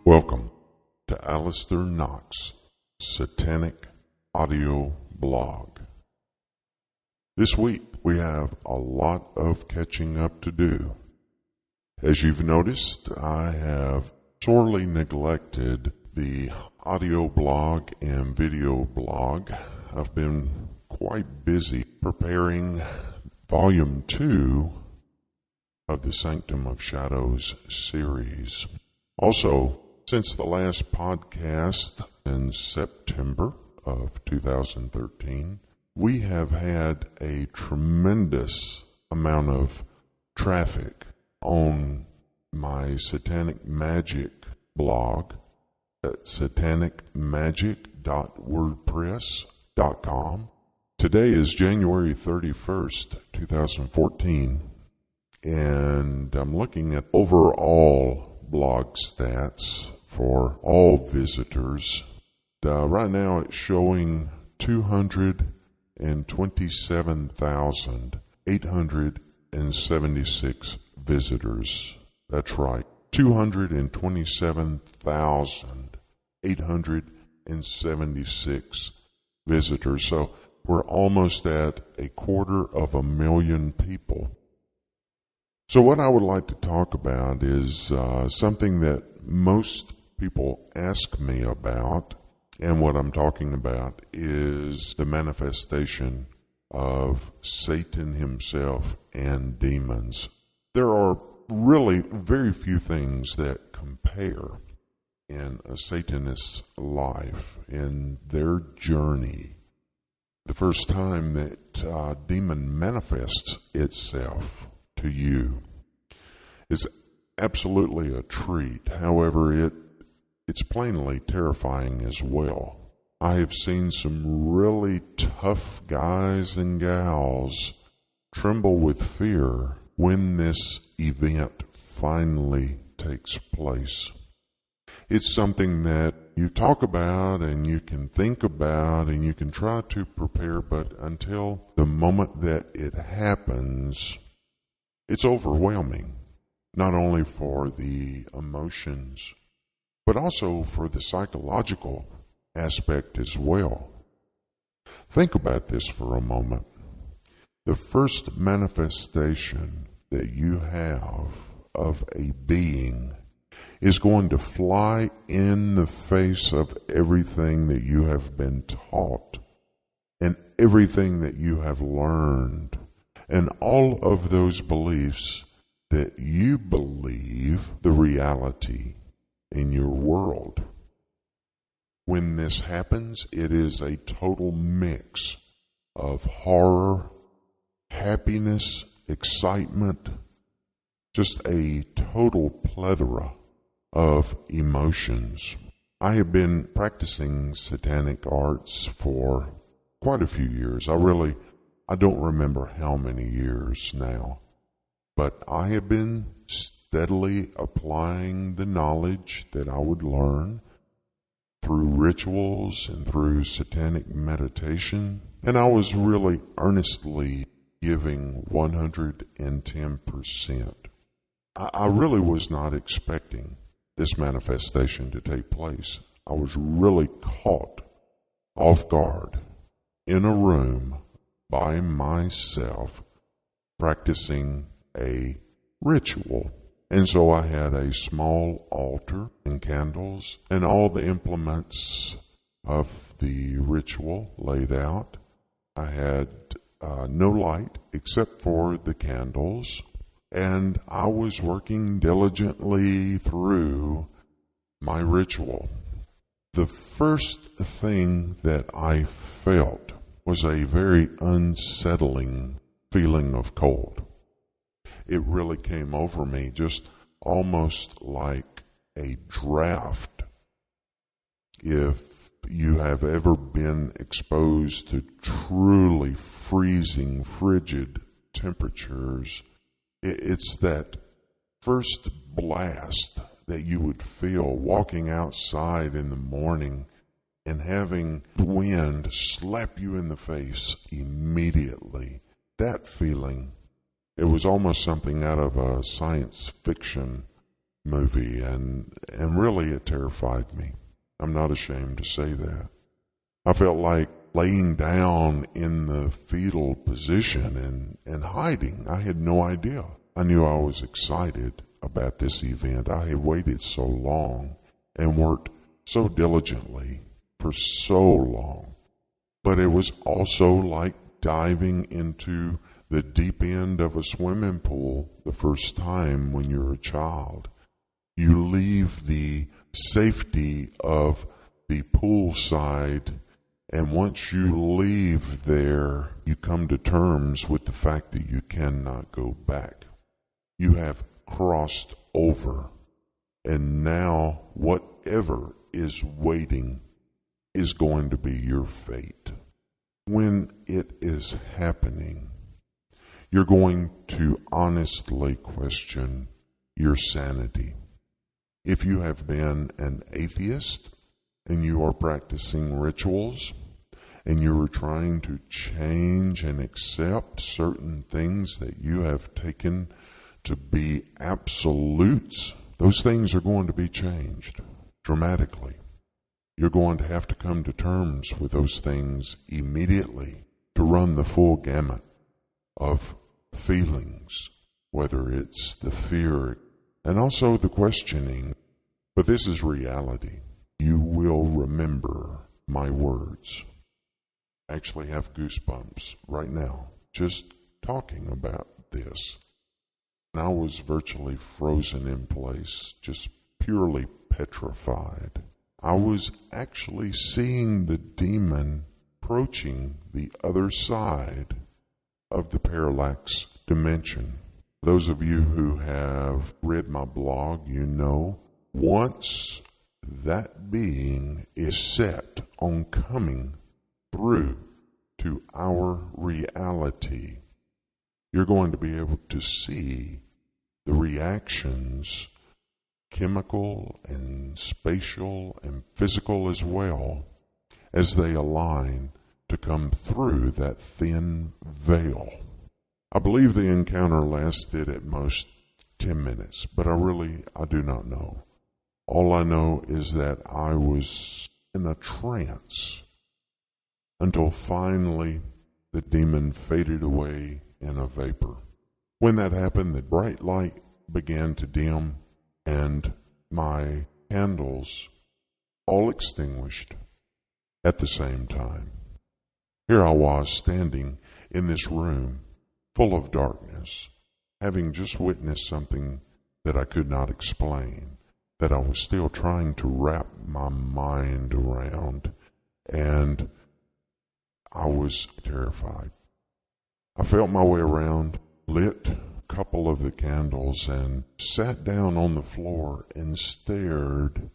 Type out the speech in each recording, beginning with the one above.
Welcome to Alistair Knox Satanic Audio Blog. This week we have a lot of catching up to do. As you've noticed, I have sorely neglected the audio blog and video blog. I've been quite busy preparing Volume 2 of the Sanctum of Shadows series. Also, since the last podcast in September of 2013, we have had a tremendous amount of traffic on my Satanic Magic blog at satanicmagic.wordpress.com. Today is January 31st, 2014, and I'm looking at overall blog stats for all visitors. Right now it's showing 227,876 visitors. That's right, 227,876 visitors. So we're almost at 250,000 people. So what I would like to talk about is something that most people ask me about, and what I'm talking about is the manifestation of Satan himself and demons. There are really very few things that compare in a Satanist's life, in their journey. The first time that demon manifests itself to you is absolutely a treat. However, it's plainly terrifying as well. I have seen some really tough guys and gals tremble with fear when this event finally takes place. It's something that you talk about and you can think about and you can try to prepare, but until the moment that it happens, it's overwhelming, not only for the emotions, but also for the psychological aspect as well. Think about this for a moment. The first manifestation that you have of a being is going to fly in the face of everything that you have been taught and everything that you have learned and all of those beliefs that you believe the reality in your world. When this happens, it is a total mix of horror, happiness, excitement, just a total plethora of emotions. I have been practicing satanic arts for quite a few years. I don't remember how many years now, but I have been steadily applying the knowledge that I would learn through rituals and through satanic meditation, and I was really earnestly giving 110%. I really was not expecting this manifestation to take place. I was really caught off guard in a room by myself practicing a ritual. And so I had a small altar and candles and all the implements of the ritual laid out. I had no light except for the candles, and I was working diligently through my ritual. The first thing that I felt was a very unsettling feeling of cold. It really came over me, just almost like a draft. If you have ever been exposed to truly freezing, frigid temperatures, it's that first blast that you would feel walking outside in the morning and having the wind slap you in the face immediately. that feeling, it was almost something out of a science fiction movie, and really it terrified me. I'm not ashamed to say that. I felt like laying down in the fetal position and hiding. I had no idea. I knew I was excited about this event. I had waited so long and worked so diligently for so long. But it was also like diving into the deep end of a swimming pool the first time when you're a child. You leave the safety of the poolside, and once you leave there, you come to terms with the fact that you cannot go back. You have crossed over, and now whatever is waiting is going to be your fate. When it is happening, you're going to honestly question your sanity. If you have been an atheist and you are practicing rituals and you are trying to change and accept certain things that you have taken to be absolutes, those things are going to be changed dramatically. You're going to have to come to terms with those things immediately to run the full gamut of feelings, whether it's the fear and also the questioning. But this is reality. You will remember my words. I actually have goosebumps right now just talking about this. And I was virtually frozen in place, just purely petrified. I was actually seeing the demon approaching the other side of the parallax dimension. Those of you who have read my blog, you know, once that being is set on coming through to our reality, you're going to be able to see the reactions, chemical and spatial and physical as well, as they align to come through that thin veil. I believe the encounter lasted at most 10 minutes, but I do not know. All I know is that I was in a trance until finally the demon faded away in a vapor. When that happened, the bright light began to dim and my candles all extinguished at the same time. Here I was standing in this room full of darkness, having just witnessed something that I could not explain, that I was still trying to wrap my mind around, and I was terrified. I felt my way around, lit a couple of the candles, and sat down on the floor and stared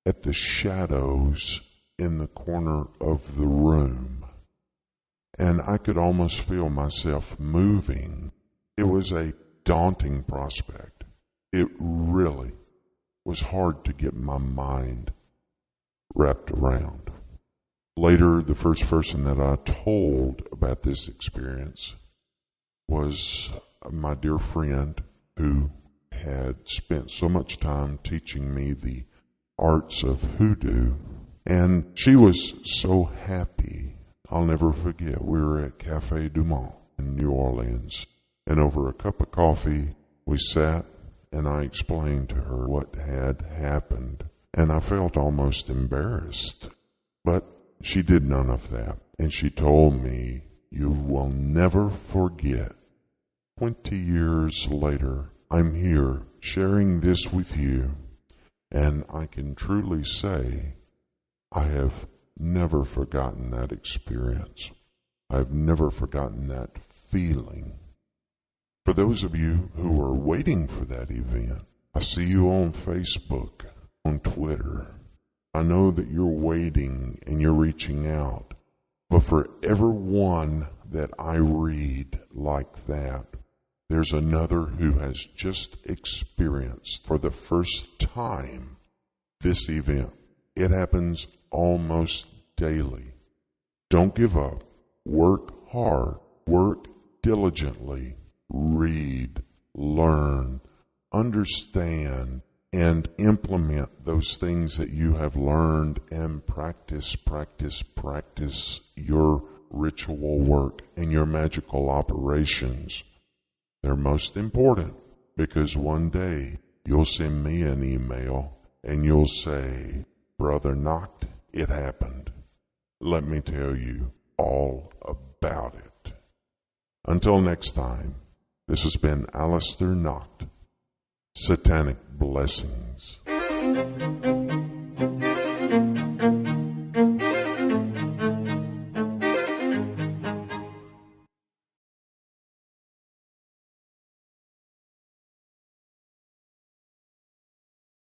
at the shadows in the corner of the room. And I could almost feel myself moving. It was a daunting prospect. It really was hard to get my mind wrapped around. Later, the first person that I told about this experience was my dear friend who had spent so much time teaching me the arts of hoodoo. And she was so happy. I'll never forget, we were at Cafe Du Monde in New Orleans, and over a cup of coffee, we sat, and I explained to her what had happened, and I felt almost embarrassed. But she did none of that, and she told me, "You will never forget. 20 years later, I'm here sharing this with you, and I can truly say I have never forgotten that experience. I've never forgotten that feeling." For those of you who are waiting for that event, I see you on Facebook, on Twitter. I know that you're waiting and you're reaching out. But for every one that I read like that, there's another who has just experienced for the first time this event. It happens almost daily. Don't give up. Work hard. Work diligently read, learn, understand, and implement those things that you have learned and practice your ritual work and your magical operations. They're most important because one day you'll send me an email and you'll say, Brother Nacht, it happened. Let me tell you all about it. Until next time, this has been Alistair Nacht. Satanic blessings.